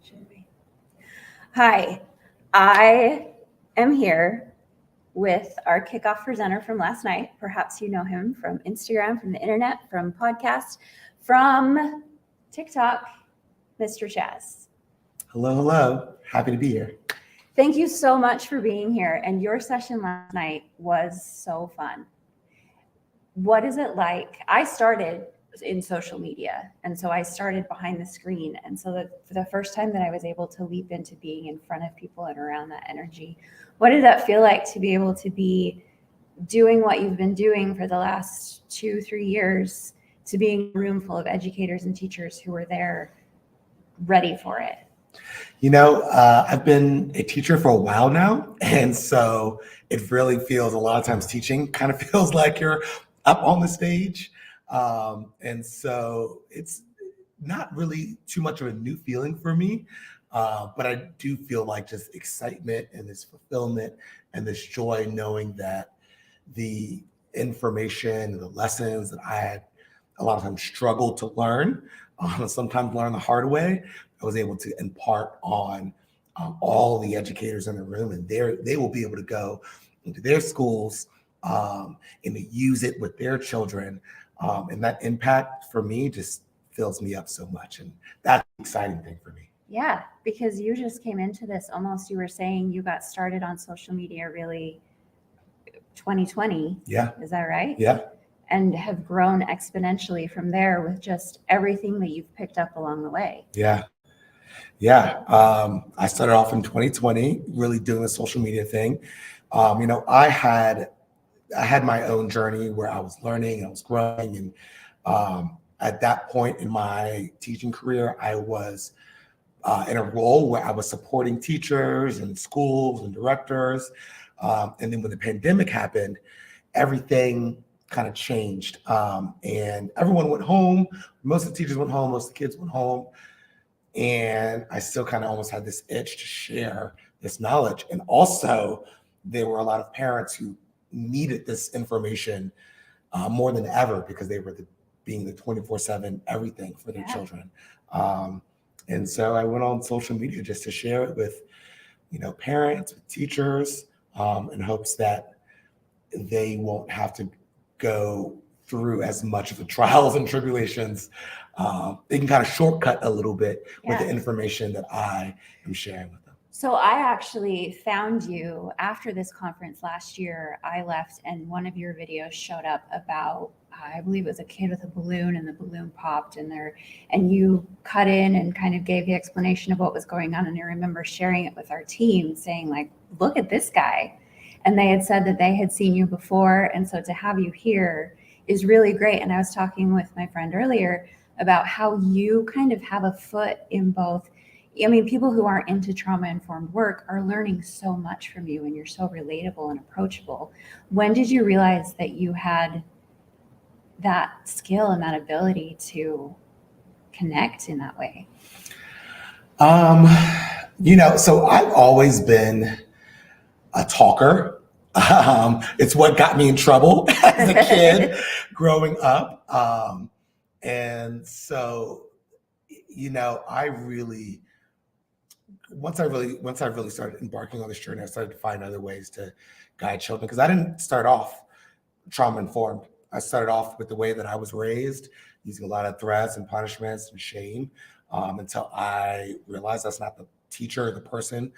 Should be. Hi, I am here with our kickoff presenter from last night. Perhaps you know him from Instagram, from the internet, from podcasts, from TikTok, Mr. Chazz. Hello, hello. Happy to be here. Thank you so much for being here. And your session last night was so fun. What is it like? I started in social media, and so I started behind the screen. And so for the first time that I was able to leap into being in front of people and around that energy, what did that feel like to be able to be doing what you've been doing for the last 2-3 years, to be in a room full of educators and teachers who were there ready for it? You know, I've been a teacher for a while now, and so it really feels, a lot of times teaching kind of feels like you're up on the stage. And so it's not really too much of a new feeling for me, but I do feel like just excitement and this fulfillment and this joy knowing that the information and the lessons that I had a lot of times struggled to learn, sometimes learn the hard way, I was able to impart on all the educators in the room, and they will be able to go into their schools and to use it with their children. And that impact for me just fills me up so much. And that's the exciting thing for me. Yeah, because you just came into this almost, you were saying you got started on social media really 2020. Yeah. Is that right? Yeah. And have grown exponentially from there with just everything that you've picked up along the way. Yeah. I started off in 2020, really doing the social media thing. I had my own journey where I was learning, I was growing, and at that point in my teaching career, I was in a role where I was supporting teachers and schools and directors. And then when the pandemic happened, everything kind of changed, and everyone went home. Most of the teachers went home, most of the kids went home. And I still kind of almost had this itch to share this knowledge. And also, there were a lot of parents who needed this information more than ever because they were being the 24/7 everything for their children. And so I went on social media just to share it with, parents, with teachers, in hopes that they won't have to go through as much of the trials and tribulations. They can kind of shortcut a little bit with the information that I am sharing with them. So I actually found you after this conference last year. I left and one of your videos showed up about, I believe it was a kid with a balloon and the balloon popped in there, and you cut in and kind of gave the explanation of what was going on. And I remember sharing it with our team saying, like, look at this guy. And they had said that they had seen you before. And so to have you here is really great. And I was talking with my friend earlier about how you kind of have a foot in both. I mean, people who aren't into trauma-informed work are learning so much from you, and you're so relatable and approachable. When did you realize that you had that skill and that ability to connect in that way? So I've always been a talker. It's what got me in trouble as a kid growing up. And so, once I really started embarking on this journey, I started to find other ways to guide children, because I didn't start off trauma informed. I started off with the way that I was raised, using a lot of threats and punishments and shame, until I realized that's not the teacher or the person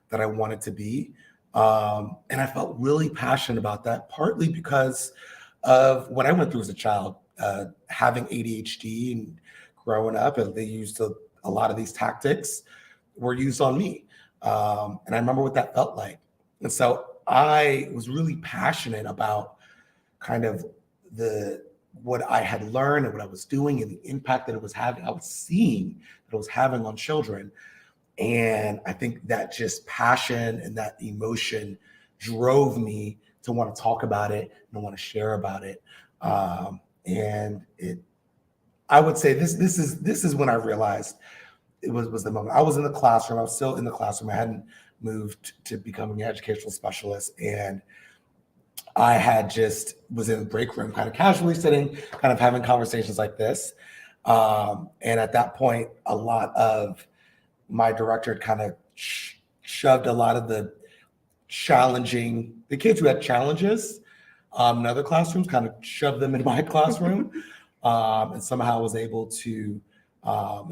that I wanted to be. And I felt really passionate about that, partly because of what I went through as a child, having ADHD and growing up, and they used a lot of these tactics were used on me. And I remember what that felt like. And so I was really passionate about kind of what I had learned and what I was doing and the impact that it was having. I was seeing that it was having on children. And I think that just passion and that emotion drove me to want to talk about it and want to share about it. I would say this is when I realized it was the moment. I was in the classroom. I was still in the classroom. I hadn't moved to becoming an educational specialist, and I was in the break room, kind of casually sitting, kind of having conversations like this. And at that point, a lot of my director had kind of shoved a lot of the kids who had challenges in other classrooms, kind of shoved them in my classroom, and somehow was able to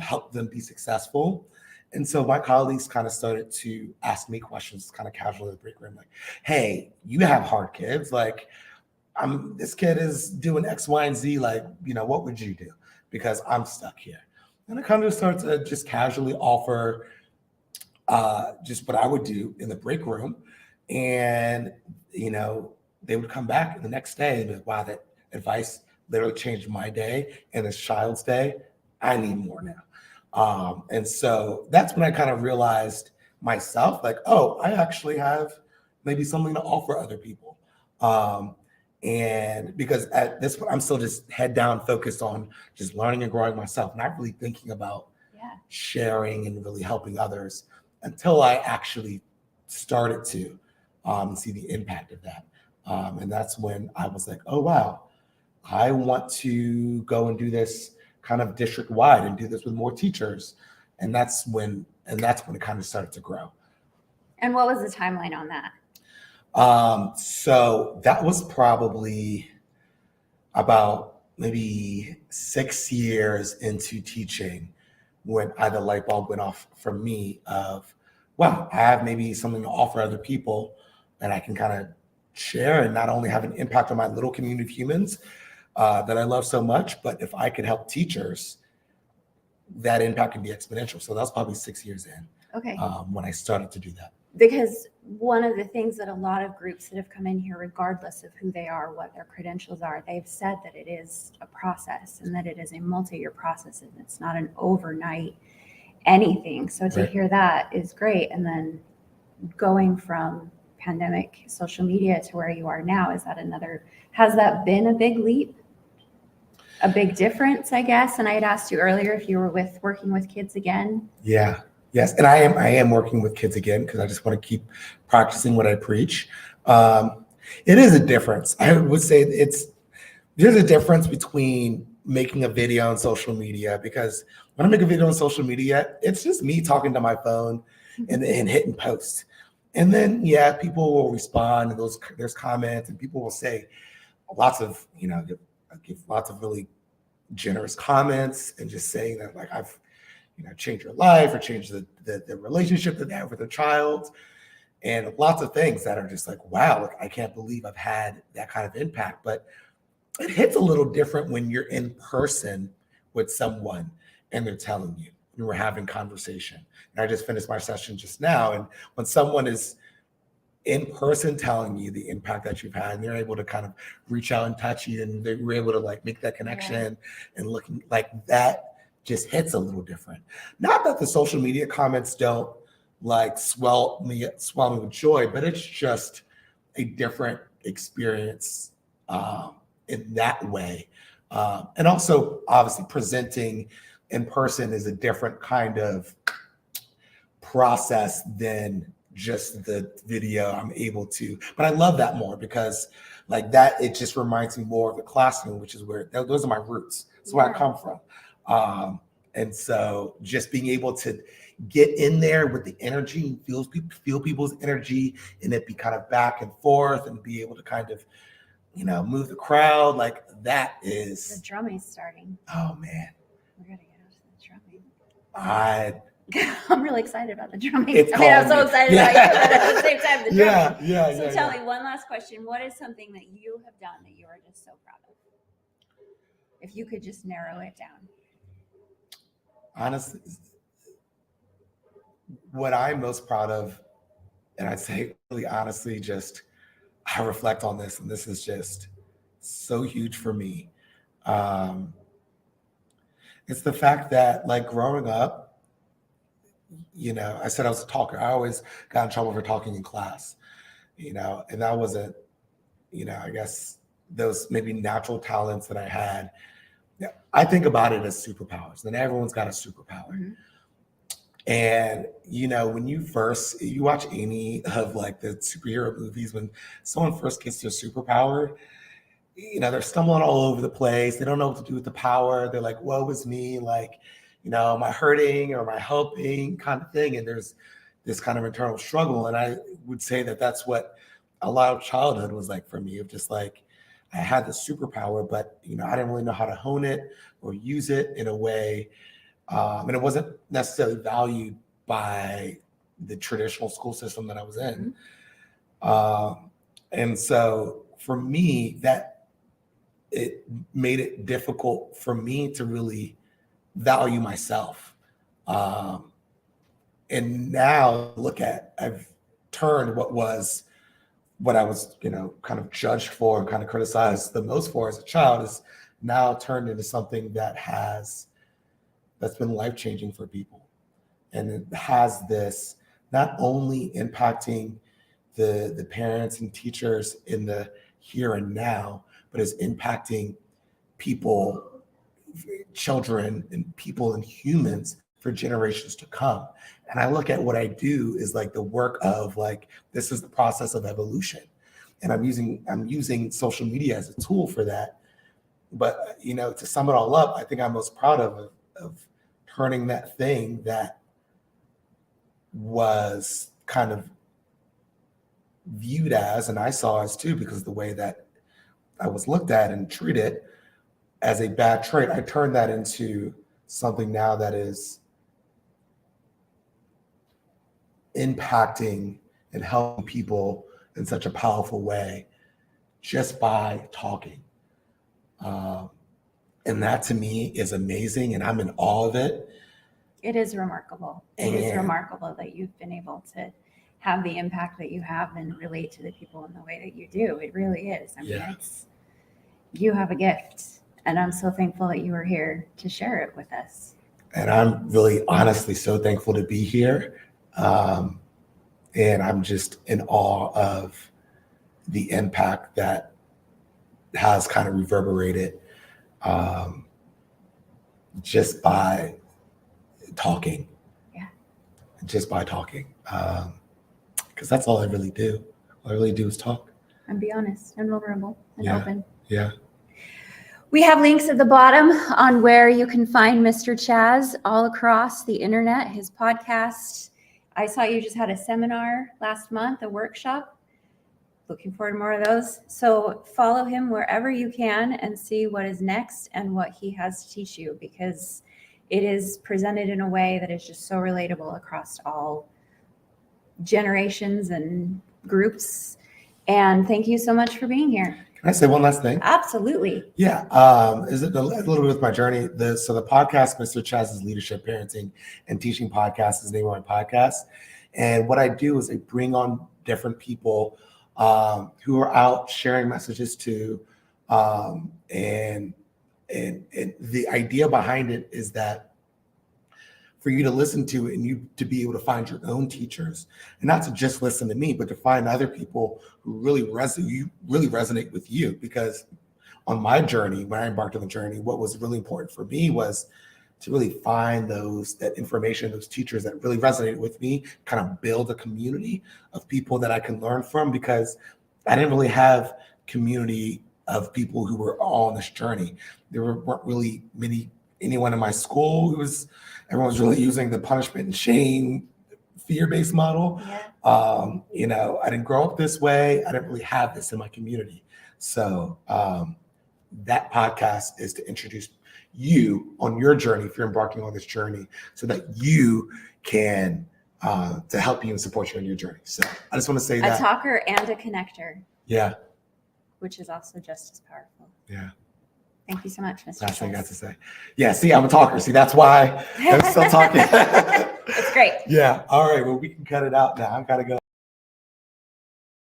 help them be successful. And so my colleagues kind of started to ask me questions kind of casually in the break room, like, hey, you have hard kids. Like, this kid is doing X, Y, and Z. Like, what would you do? Because I'm stuck here. And I kind of start to just casually offer just what I would do in the break room. And, they would come back the next day and be like, wow, that advice literally changed my day and this child's day. I need more now. And so that's when I kind of realized myself, like, oh, I actually have maybe something to offer other people. And because at this point, I'm still just head down focused on just learning and growing myself, not really thinking about sharing and really helping others until I actually started to see the impact of that. And that's when I was like, oh, wow, I want to go and do this kind of district wide and do this with more teachers. And that's when it kind of started to grow. And what was the timeline on that? So that was probably about maybe 6 years into teaching when the light bulb went off for me of, wow, I have maybe something to offer other people and I can kind of share and not only have an impact on my little community of humans that I love so much, but if I could help teachers, that impact can be exponential. So that's probably 6 years in. Okay. When I started to do that. Because one of the things that a lot of groups that have come in here, regardless of who they are, what their credentials are, they've said that it is a process and that it is a multi-year process and it's not an overnight anything. So to hear that is great. And then going from pandemic social media to where you are now, has that been a big leap? A big difference, I guess? And I had asked you earlier if you were working with kids again. Yeah. Yes, and I am working with kids again because I just want to keep practicing what I preach. It is a difference. I would say there's a difference between making a video on social media, because when I make a video on social media, it's just me talking to my phone and hitting post. And then, people will respond and there's comments and people will say lots of, give lots of really generous comments and just saying that, like, I've change your life or change the relationship that they have with their child, and lots of things that are just like, wow, like, I can't believe I've had that kind of impact. But it hits a little different when you're in person with someone and they're telling you, and we're having conversation. And I just finished my session just now, and when someone is in person telling you the impact that you've had, and they're able to kind of reach out and touch you, and they were able to like make that connection and looking like that, just hits a little different. Not that the social media comments don't like swell me with joy, but it's just a different experience in that way. And also, obviously, presenting in person is a different kind of process than just the video I'm able to. But I love that more because like that, it just reminds me more of the classroom, which is where those are my roots. That's where I come from. And so just being able to get in there with the energy, feel people's energy, and it be kind of back and forth and be able to kind of, move the crowd, like that is. The drumming's starting. Oh man. We're going to get out to the drumming. I'm really excited about the drumming. I'm so excited about you, but at the same time, the drumming. So tell me one last question. What is something that you have done that you are just so proud of? If you could just narrow it down. Honestly, what I'm most proud of, and I'd say really honestly, just I reflect on this, and this is just so huge for me. It's the fact that, like, growing up, I said I was a talker. I always got in trouble for talking in class, and that wasn't, I guess those maybe natural talents that I had. I think about it as superpowers, and everyone's got a superpower. Mm-hmm. And, when you watch any of like the superhero movies, when someone first gets their superpower, they're stumbling all over the place. They don't know what to do with the power. They're like, woe is me. Like, am I hurting or am I helping kind of thing? And there's this kind of internal struggle. And I would say that that's what a lot of childhood was like for me, of just like, I had the superpower, but I didn't really know how to hone it or use it in a way. And it wasn't necessarily valued by the traditional school system that I was in. And so for me, that it made it difficult for me to really value myself. And now I've turned what I was, kind of judged for and kind of criticized the most for as a child, is now turned into something that's been life-changing for people. And it has this not only impacting the parents and teachers in the here and now, but is impacting people, children and people and humans for generations to come. And I look at what I do is like the work of like, this is the process of evolution. And I'm using social media as a tool for that. But, to sum it all up, I think I'm most proud of turning that thing that was kind of viewed as, and I saw as too, because of the way that I was looked at and treated as a bad trait, I turned that into something now that is impacting and helping people in such a powerful way just by talking. And that to me is amazing, and I'm in awe of it. It is remarkable. It is remarkable that you've been able to have the impact that you have and relate to the people in the way that you do. It really is. I mean, you have a gift, and I'm so thankful that you were here to share it with us. And I'm really honestly so thankful to be here. And I'm just in awe of the impact that has kind of reverberated just by talking. Yeah. Just by talking. Because that's all I really do. All I really do is talk. And be honest and vulnerable and open. Yeah. We have links at the bottom on where you can find Mr. Chazz all across the internet, his podcast. I saw you just had a seminar last month, a workshop. Looking forward to more of those. So follow him wherever you can and see what is next and what he has to teach you, because it is presented in a way that is just so relatable across all generations and groups. And thank you so much for being here. Can I say one last thing? Absolutely. Yeah. Is it a little bit with my journey? So the podcast, Mr. Chazz's Leadership, Parenting, and Teaching Podcast, is the name of my podcast. And what I do is I bring on different people who are out sharing messages too. And the idea behind it is that for you to listen to it and you to be able to find your own teachers, and not to just listen to me, but to find other people who really resonate with you. Because on my journey, when I embarked on the journey, what was really important for me was to really find that information, those teachers that really resonated with me, kind of build a community of people that I can learn from, because I didn't really have community of people who were all on this journey. There weren't really anyone in my school everyone was really using the punishment and shame, fear-based model. Yeah. I didn't grow up this way. I didn't really have this in my community. So that podcast is to introduce you on your journey, if you're embarking on this journey, so that you can to help you and support you on your journey. So I just want to say that. A talker and a connector. Yeah. Which is also just as powerful. Yeah. Thank you so much, Mr. Last thing I got Chazz. to say. Yeah, see, I'm a talker. See, that's why I'm still talking. It's great. Yeah. All right. Well, we can cut it out now. I've got to go.